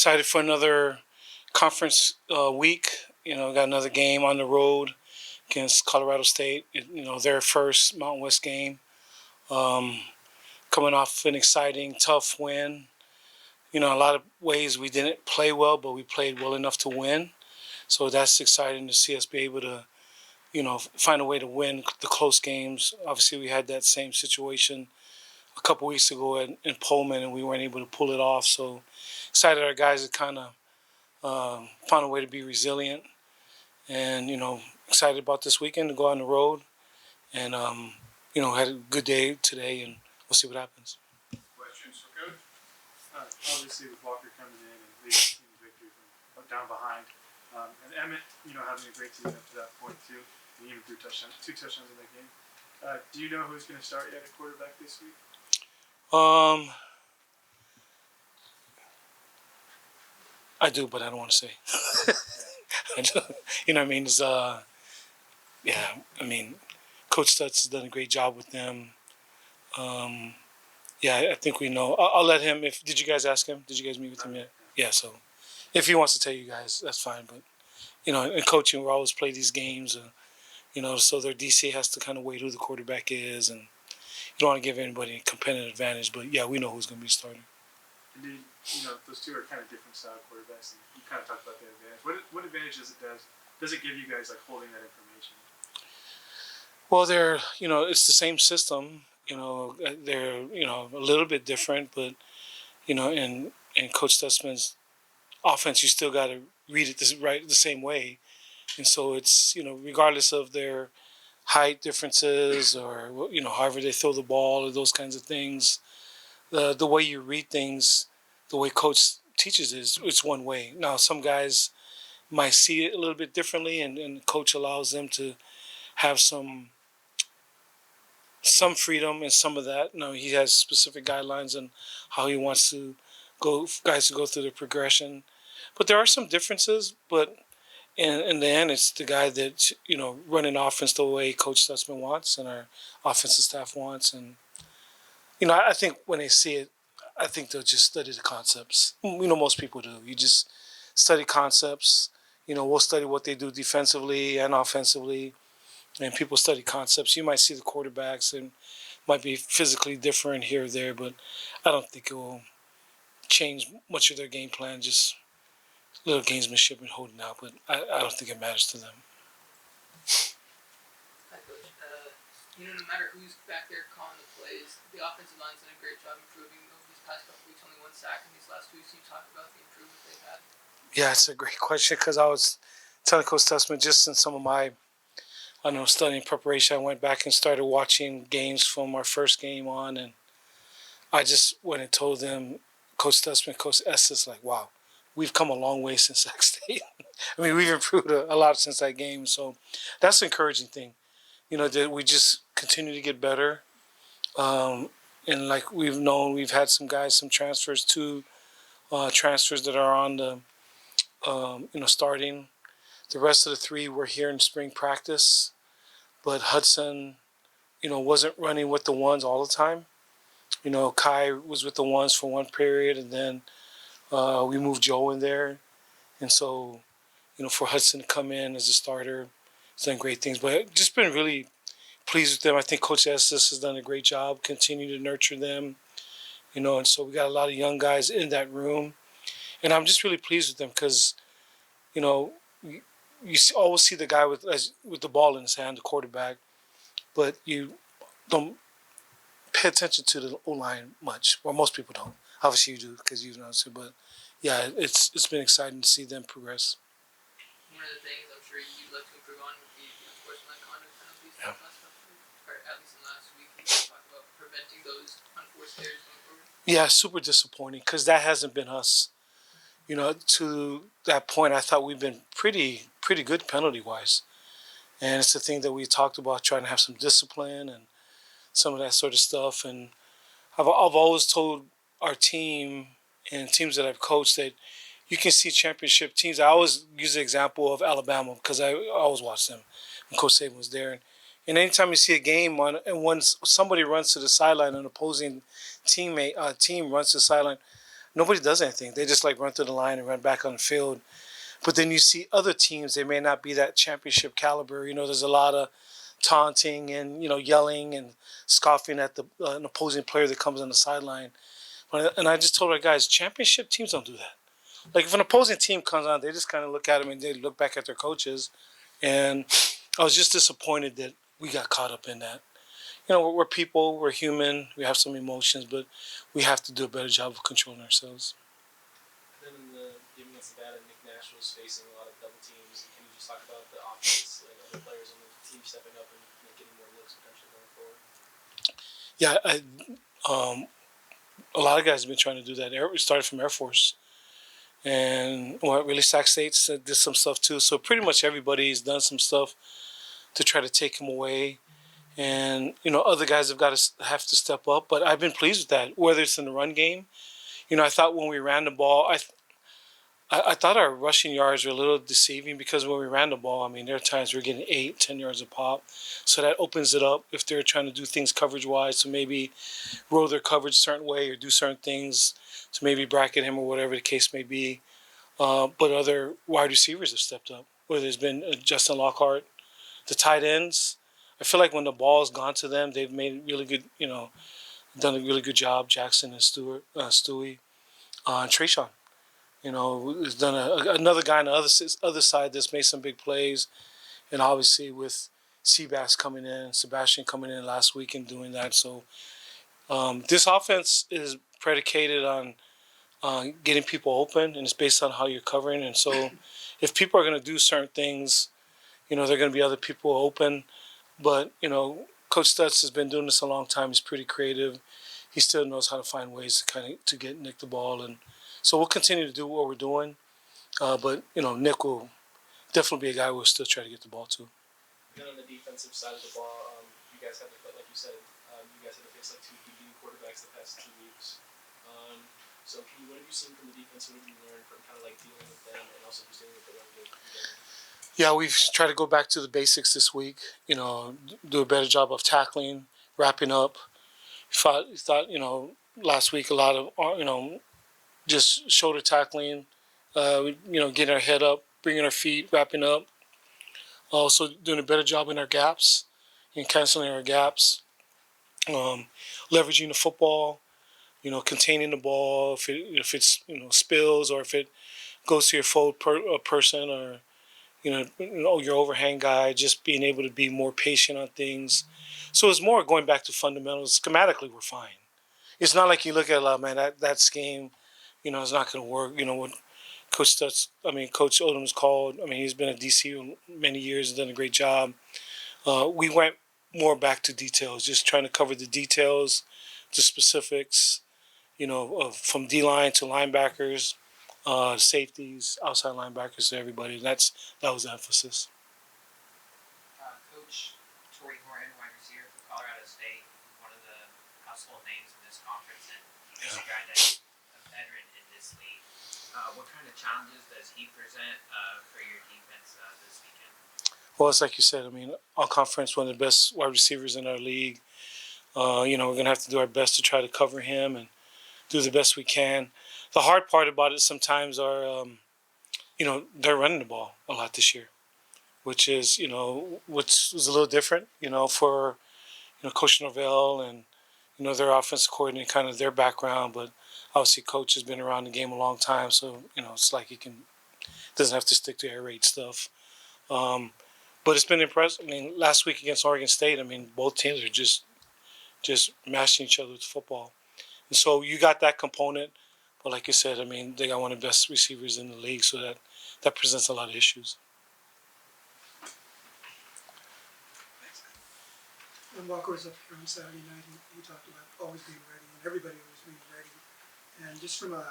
excited for another conference week. Got another game on the road against Colorado State. Their first Mountain West game. Coming off an exciting, tough win. A lot of ways we didn't play well, but we played well enough to win. So that's exciting to see us be able to, find a way to win the close games. Obviously, we had that same situation a couple weeks ago in Pullman, and we weren't able to pull it off. So excited our guys have kind of found a way to be resilient, and excited about this weekend to go on the road, and had a good day today, and we'll see what happens. Questions for Coach? Obviously, with Walker coming in and leading the team victory from down behind, and Emmett, having a great season up to that point too, and even threw two touchdowns in that game. Do you know who's going to start yet at quarterback this week? I do, but I don't want to say. You know what I mean? It's, Coach Stutz has done a great job with them. I think we know. I'll let him. Did you guys ask him? Did you guys meet with him yet? Yeah. So, if he wants to tell you guys, that's fine. But in coaching, we always play these games. So their DC has to kind of wait who the quarterback is, and you don't want to give anybody a competitive advantage. But yeah, we know who's going to be starting. Indeed, those two are kind of different style quarterbacks, and you kind of talked about that advantage. What advantage does it give you guys, like, holding that information? Well, they're it's the same system. They're a little bit different, but in Coach Stutzman's offense, you still got to read it the same way, and so it's regardless of their height differences or however they throw the ball or those kinds of things, the way you read things, the way Coach teaches it's one way. Now some guys might see it a little bit differently, and Coach allows them to have some freedom in some of that. He has specific guidelines on how he wants guys to go through the progression. But there are some differences, but in the end, it's the guy that's, running offense the way Coach Stutzman wants and our offensive staff wants. And, I think when they see it, I think they'll just study the concepts. Most people do. You just study concepts. We'll study what they do defensively and offensively. And people study concepts. You might see the quarterbacks and might be physically different here or there, but I don't think it will change much of their game plan. Just a little gamesmanship and holding out, but I don't think it matters to them. Hi, Coach. No matter who's back there calling the plays, the offensive line's done a great job improving over these past couple weeks. Only one sack in these last 2 weeks. Can you talk about the improvement they've had? Yeah, it's a great question because I was telling Coach Stutzman just in some of my studying preparation, I went back and started watching games from our first game on, and I just went and told them, Coach Stutzman, Coach Estes, like, wow, we've come a long way since Sac State. We've improved a lot since that game, so that's the encouraging thing. That we just continue to get better, and like we've known, we've had some transfers, two transfers that are on the, starting. The rest of the three were here in spring practice, but Hudson, wasn't running with the ones all the time. Kai was with the ones for one period, and then we moved Joe in there. And so, for Hudson to come in as a starter, he's done great things. But I've just been really pleased with them. I think Coach Estes has done a great job, continue to nurture them. And so we got a lot of young guys in that room. And I'm just really pleased with them because, you always see the guy with the ball in his hand, the quarterback, but you don't pay attention to the O-line much. Well, most people don't. Obviously you do because you know it. But yeah, it's been exciting to see them progress. One of the things I'm sure you'd like to improve on would be unsportsmanlike conduct penalties. Yeah. Or at least in the last week, can you talk about preventing those unforced errors going forward? Yeah, super disappointing because that hasn't been us. To that point, I thought we've been pretty good penalty-wise. And it's the thing that we talked about, trying to have some discipline and some of that sort of stuff. And I've always told our team and teams that I've coached that you can see championship teams. I always use the example of Alabama because I always watched them when Coach Saban was there. And anytime you see a game and when somebody runs to the sideline, an opposing team runs to the sideline, nobody does anything. They just like run through the line and run back on the field. But then you see other teams, they may not be that championship caliber. There's a lot of taunting and, yelling and scoffing at an opposing player that comes on the sideline. And I just told our guys, championship teams don't do that. Like if an opposing team comes on, they just kind of look at them and they look back at their coaches. And I was just disappointed that we got caught up in that. We're people, we're human, we have some emotions, but we have to do a better job of controlling ourselves. And then in the game against Nevada, Nick Nash was facing a lot of double teams. Can you just talk about the offense, like other players on the team stepping up and getting more looks potentially going forward? Yeah, a lot of guys have been trying to do that. We started from Air Force. And really, Sac State did some stuff too. So pretty much everybody's done some stuff to try to take him away. And, other guys have to step up. But I've been pleased with that, whether it's in the run game. I thought when we ran the ball, I thought our rushing yards were a little deceiving because when we ran the ball, there are times we're getting 8, 10 yards a pop. So that opens it up if they're trying to do things coverage-wise, so maybe roll their coverage a certain way or do certain things to maybe bracket him or whatever the case may be. But other wide receivers have stepped up, whether it's been Justin Lockhart, the tight ends. I feel like when the ball's gone to them, they've made really good, done a really good job. Jackson and Stewie, and Trayshawn. Has done another guy on the other side that's made some big plays, and obviously with Seabass coming in, Sebastian coming in last week and doing that. So this offense is predicated on getting people open, and it's based on how you're covering. And so if people are going to do certain things, there are going to be other people open. But, Coach Stutz has been doing this a long time. He's pretty creative. He still knows how to find ways to get Nick the ball. And so we'll continue to do what we're doing. But, Nick will definitely be a guy we'll still try to get the ball to. And then on the defensive side of the ball, you guys had to, like you said, you guys had to face like 2 DB quarterbacks the past 2 weeks. So what have you seen from the defense? What have you learned from kind of like dealing with them and also just dealing with the run game? Yeah, we've tried to go back to the basics this week. Do a better job of tackling, wrapping up. Thought last week a lot of just shoulder tackling, getting our head up, bringing our feet, wrapping up. Also doing a better job in our gaps, and canceling our gaps, leveraging the football, containing the ball if it's spills or if it goes to your forward person or your overhang guy, just being able to be more patient on things. So it's more going back to fundamentals. Schematically, we're fine. It's not like you look at that scheme, it's not going to work. What Coach Odom's called. He's been at DC many years and done a great job. We went more back to details, just trying to cover the details, the specifics, from D-line to linebackers, safeties, outside linebackers to everybody. That was the emphasis. Coach Torrey Horton, wide receiver for Colorado State, one of the household names in this conference, and he's a guy that's a veteran in this league. What kind of challenges does he present for your defense this weekend? Well, it's like you said. All conference, one of the best wide receivers in our league. We're going to have to do our best to try to cover him and do the best we can. The hard part about it sometimes are, they're running the ball a lot this year, which is, which was a little different, for, Coach Norvell and, their offensive coordinator, kind of their background. But obviously Coach has been around the game a long time, so, it's like he doesn't have to stick to air raid stuff. But it's been impressive. Last week against Oregon State, both teams are just mashing each other with football. And so you got that component. But like you said, they got one of the best receivers in the league, so that presents a lot of issues. When Walker was up here on Saturday night, he talked about always being ready, and everybody always being ready. And just from an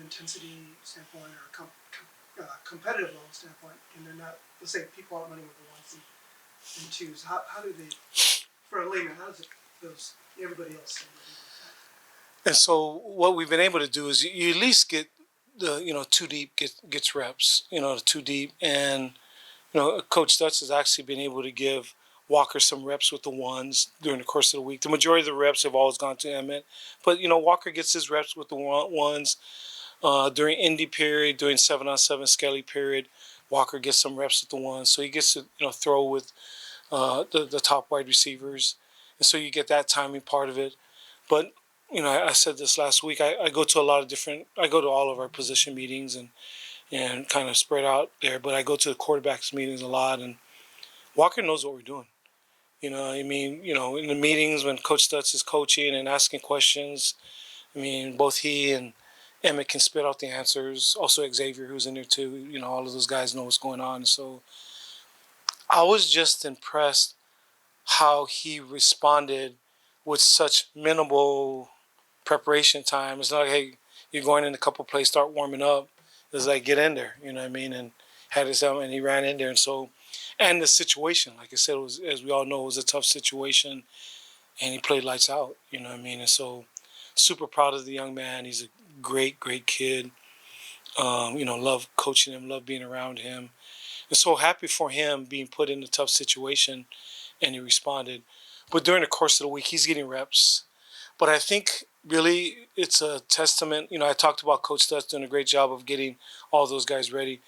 intensity standpoint or a competitive level standpoint, and they're not, let's say people aren't running with the ones and twos. How do they, for a layman, how does everybody else say that? And so what we've been able to do is you at least get the, 2 deep gets reps, the 2 deep. And, Coach Stutz has actually been able to give Walker some reps with the ones during the course of the week. The majority of the reps have always gone to Emmett, but Walker gets his reps with the ones during Indy period, during 7-on-7 Skelly period. Walker gets some reps with the ones, so he gets to throw with the top wide receivers, and so you get that timing part of it. But I said this last week. I go to a lot of different. I go to all of our position meetings and kind of spread out there. But I go to the quarterbacks meetings a lot, and Walker knows what we're doing. In the meetings when Coach Stutz is coaching and asking questions, both he and Emmett can spit out the answers. Also Xavier, who's in there too. All of those guys know what's going on. So I was just impressed how he responded with such minimal preparation time. It's not like, hey, you're going in a couple plays, start warming up. It's like, get in there, and had his helmet, and he ran in there. And the situation, like I said, was, as we all know, it was a tough situation, and he played lights out, and so super proud of the young man. He's a great, great kid. Love coaching him, love being around him. And so happy for him being put in a tough situation, and he responded. But during the course of the week, he's getting reps. But I think really it's a testament. I talked about Coach Stutz doing a great job of getting all those guys ready.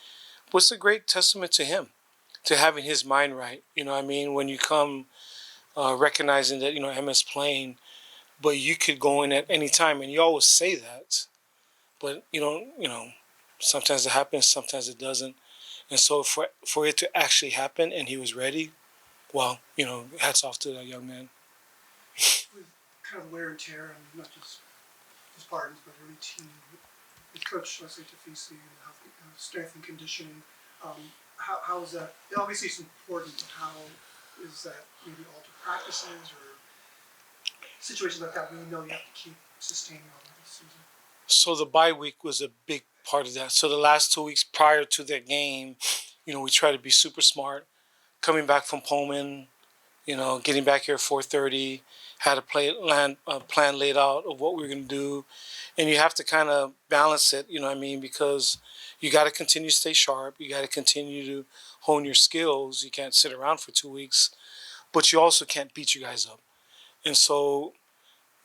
But it's a great testament to him, to having his mind right. When you come recognizing that, Emma's playing, but you could go in at any time, and you always say that. But, sometimes it happens, sometimes it doesn't. And so for it to actually happen and he was ready, well, hats off to that young man. With kind of wear and tear on not just Spartans, but every team. With Coach José State and strength and conditioning, how is that? Obviously, it's important. But how is that maybe alter practices or situations like that? We know you have to keep sustaining all of this season. So the bye week was a big part of that. So the last 2 weeks prior to that game, we try to be super smart. Coming back from Pullman, getting back here at 4:30, had a plan laid out of what we were going to do. And you have to kind of balance it, because you got to continue to stay sharp. You got to continue to hone your skills. You can't sit around for 2 weeks, but you also can't beat you guys up. And so,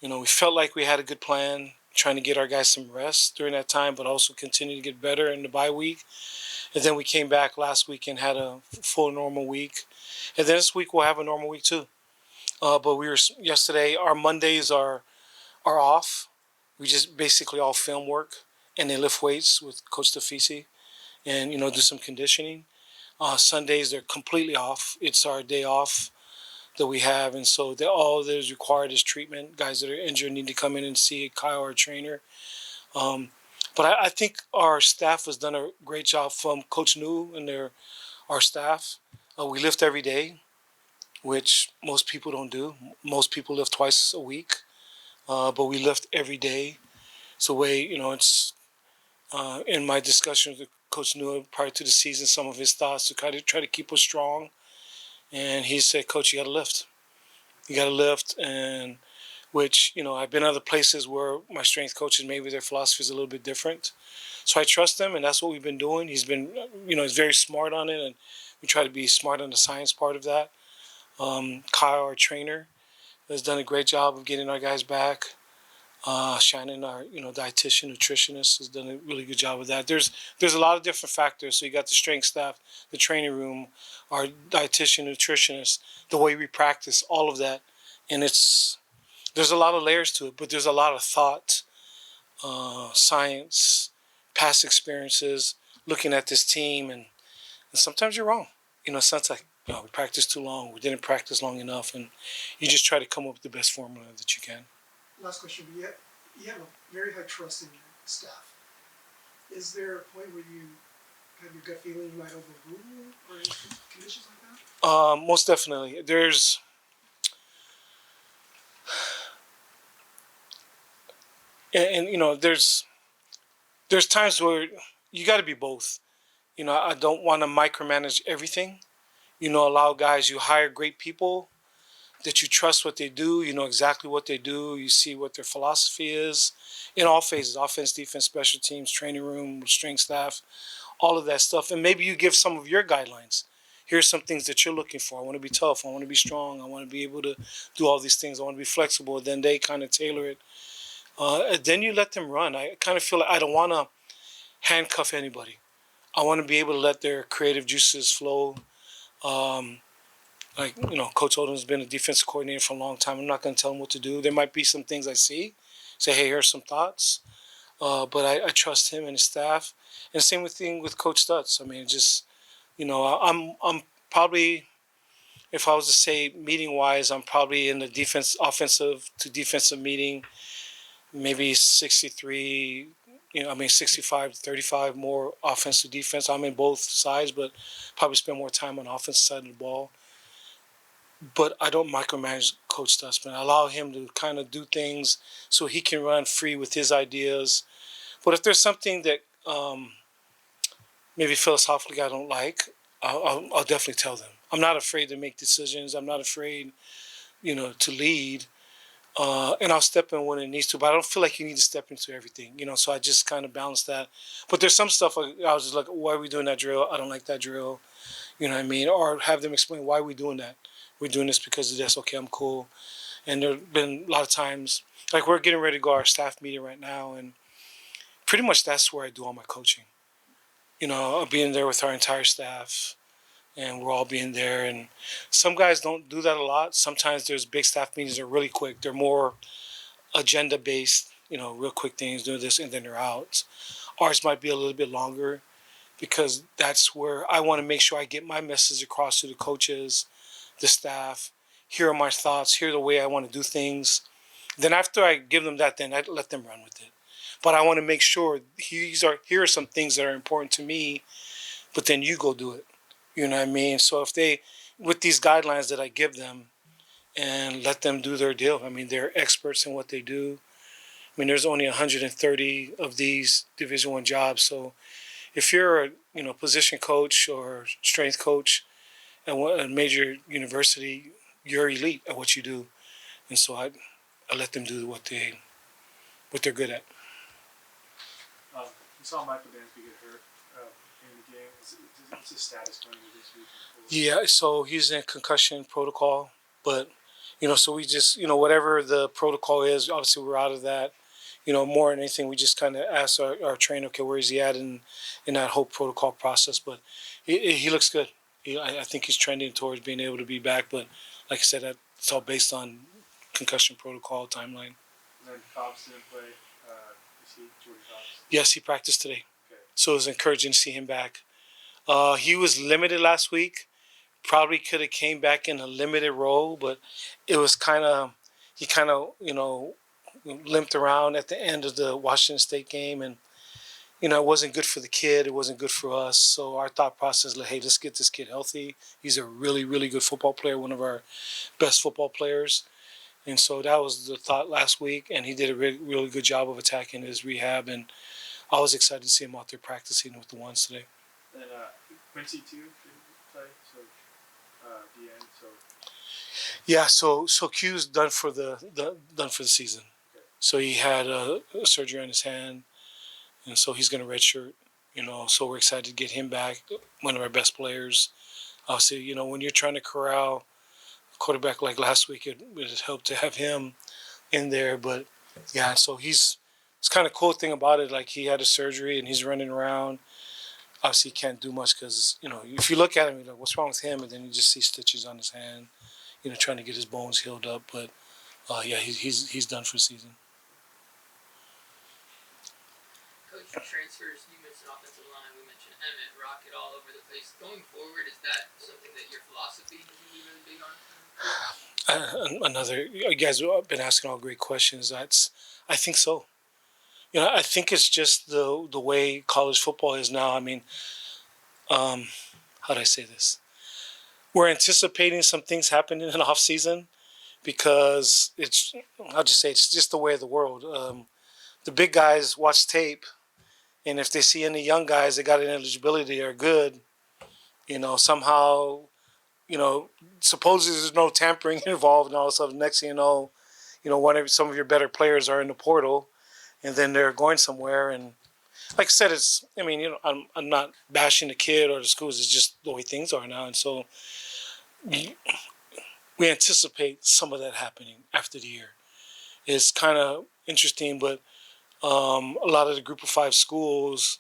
we felt like we had a good plan, trying to get our guys some rest during that time, but also continue to get better in the bye week. And then we came back last week and had a full normal week. And then this week we'll have a normal week too. But yesterday, our Mondays are off. We just basically all film work and they lift weights with Coach Tafisi and, do some conditioning. Sundays, they're completely off. It's our day off that we have. And so all that is required is treatment. Guys that are injured need to come in and see Kyle, our trainer. But I think our staff has done a great job from Coach Niu and our staff. We lift every day, which most people don't do. Most people lift twice a week, but we lift every day. It's the way, it's in my discussions with Coach Niu prior to the season, some of his thoughts to try to keep us strong. And he said, Coach, you got to lift. You got to lift, and which, I've been other places where my strength coaches, maybe their philosophy is a little bit different. So I trust him, and that's what we've been doing. He's been, he's very smart on it, and we try to be smart on the science part of that. Kyle, our trainer, has done a great job of getting our guys back. Shannon, our dietitian, nutritionist, has done a really good job of that. There's a lot of different factors. So you got the strength staff, the training room, our dietitian, nutritionist, the way we practice, all of that, and there's a lot of layers to it. But there's a lot of thought, science, past experiences, looking at this team, and sometimes you're wrong. Sometimes like we practiced too long, we didn't practice long enough, and you just try to come up with the best formula that you can. Last question, you have a very high trust in your staff. Is there a point where you have your gut feeling you might overrule or in conditions like that? Most definitely. There's there's times where you got to be both. I don't want to micromanage everything. Allow guys, you hire great people that you trust what they do. You know exactly what they do. You see what their philosophy is in all phases: offense, defense, special teams, training room, strength staff, all of that stuff. And maybe you give some of your guidelines. here's some things that you're looking for. I want to be tough. I want to be strong. I want to be able to do all these things. I want to be flexible. Then they kind of tailor it. Then you let them run. I kind of feel like I don't want to handcuff anybody. I want to be able to let their creative juices flow. Um, Coach Odom's been a defensive coordinator for a long time. I'm not going to tell him what to do. There might be some things I see. Say, hey, here's some thoughts. But I trust him and his staff. And same thing with Coach Stutz. I mean, just, I'm probably, if I was to say meeting wise, I'm probably in the offensive to defensive meeting, maybe 63, 65 to 35 more offense to defense. I'm in both sides, but probably spend more time on the offensive side of the ball. But I don't micromanage Coach Stutz, man. I allow him to kind of do things so he can run free with his ideas. But if there's something that maybe philosophically I don't like, I'll definitely tell them. I'm not afraid to make decisions. I'm not afraid, to lead. And I'll step in when it needs to. But I don't feel like you need to step into everything, So I just kind of balance that. But there's some stuff I was just like, why are we doing that drill? I don't like that drill. You know what I mean? Or have them explain why we're doing that. We're doing this because of this. Okay, I'm cool. And there have been a lot of times, like we're getting ready to go to our staff meeting right now, and pretty much that's where I do all my coaching. Being there with our entire staff, and we're all being there. And some guys don't do that a lot. Sometimes there's big staff meetings that are really quick. They're more agenda based, real quick things, doing this, and then they're out. Ours might be a little bit longer because that's where I want to make sure I get my message across to the coaches, the staff. Here are my thoughts. Here are the way I want to do things. Then after I give them that, then I let them run with it. But I want to make sure here are some things that are important to me, but then you go do it. You know what I mean? So with these guidelines that I give them and let them do their deal, I mean, they're experts in what they do. I mean, there's only 130 of these Division I jobs. So if you're a, position coach or strength coach at a major university, you're elite at what you do. And so I let them do what they're good at. You saw Michael Dansby get hurt in the game. What's his status going into this week? Yeah, so he's in concussion protocol, but so we just whatever the protocol is, obviously we're out of that. More than anything, we just kind of ask our trainer, okay, where is he at in that whole protocol process? But he looks good. I think he's trending towards being able to be back. But like I said, it's all based on concussion protocol timeline. And then Cobbs didn't play. Jordan Cobbs? Yes, he practiced today. Okay. So it was encouraging to see him back. He was limited last week. Probably could have came back in a limited role, but it was he limped around at the end of the Washington State game, and it wasn't good for the kid. It wasn't good for us. So our thought process was, hey, let's get this kid healthy. He's a really, really good football player, one of our best football players. And so that was the thought last week, and he did a really, really good job of attacking his rehab, and I was excited to see him out there practicing with the ones today. And Quincy too didn't play, so DN. So yeah, so Q's done for the season. Okay. So he had a surgery on his hand, and so he's going to redshirt. So we're excited to get him back. One of our best players. Obviously, when you're trying to corral a quarterback like last week, it helped to have him in there. But yeah, so it's kind of cool thing about it. Like he had a surgery and he's running around. Obviously, he can't do much because if you look at him, you're like, what's wrong with him? And then you just see stitches on his hand. Trying to get his bones healed up. But yeah, he's done for the season. Coach, transfers, you mentioned offensive line, we mentioned Emmett, Rocket all over the place. Going forward, is that something that your philosophy is going to be really big on? You guys have been asking all great questions. I think so. I think it's just the way college football is now. I mean, how do I say this? We're anticipating some things happening in the off season because I'll just say it's just the way of the world. The big guys watch tape, and if they see any young guys that got an eligibility are good, somehow, supposedly there's no tampering involved, and all of a sudden, next thing you know, some of your better players are in the portal, and then they're going somewhere, and like I said, it's. I mean, I'm not bashing the kid or the schools. It's just the way things are now, and so we anticipate some of that happening after the year. It's kind of interesting, but a lot of the Group of Five schools,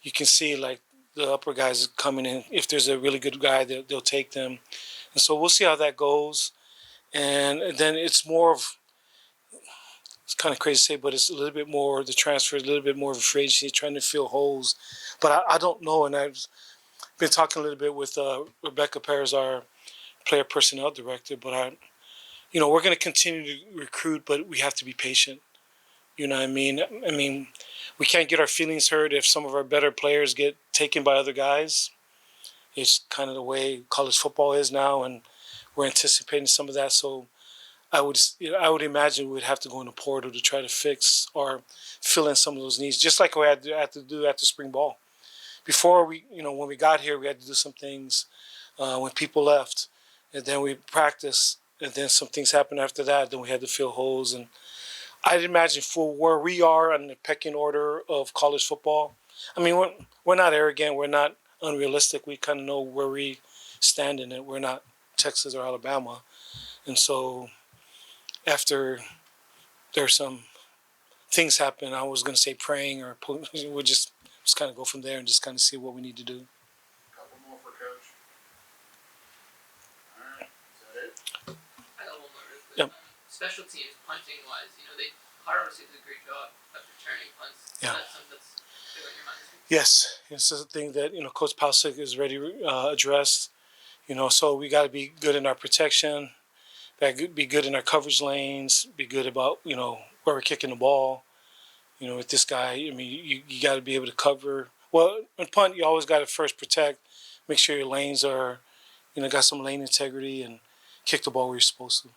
you can see like the upper guys coming in. If there's a really good guy, they'll take them, and so we'll see how that goes. And then it's more of, it's kind of crazy to say, but it's a little bit more the transfer, a little bit more of a free agency, trying to fill holes. But I don't know, and I've been talking a little bit with Rebecca Perez, our player personnel director. But we're going to continue to recruit, but we have to be patient. You know what I mean? I mean, we can't get our feelings hurt if some of our better players get taken by other guys. It's kind of the way college football is now, and we're anticipating some of that. So I would imagine we'd have to go in the portal to try to fix or fill in some of those needs, just like we had to do after spring ball. Before when we got here, we had to do some things when people left, and then we practiced, and then some things happened after that. Then we had to fill holes, and I'd imagine for where we are on the pecking order of college football. I mean, we're not arrogant, we're not unrealistic. We kind of know where we stand in it. We're not Texas or Alabama, and so after there's some things happen, I was going to say praying or we'll just kind of go from there and just kind of see what we need to do. Couple more for Coach. All right, is that it? I got one more real quick. Yep. Special teams, punting wise, Colorado State did a great job at returning punts. Yeah. That's something that's big on your mind this week. Yes, this is a thing that Coach Pausick is ready addressed. So we got to be good in our protection, be good in our coverage lanes, be good about where we're kicking the ball. With this guy, I mean, you got to be able to cover. Well, in punt, you always got to first protect, make sure your lanes are, got some lane integrity, and kick the ball where you're supposed to.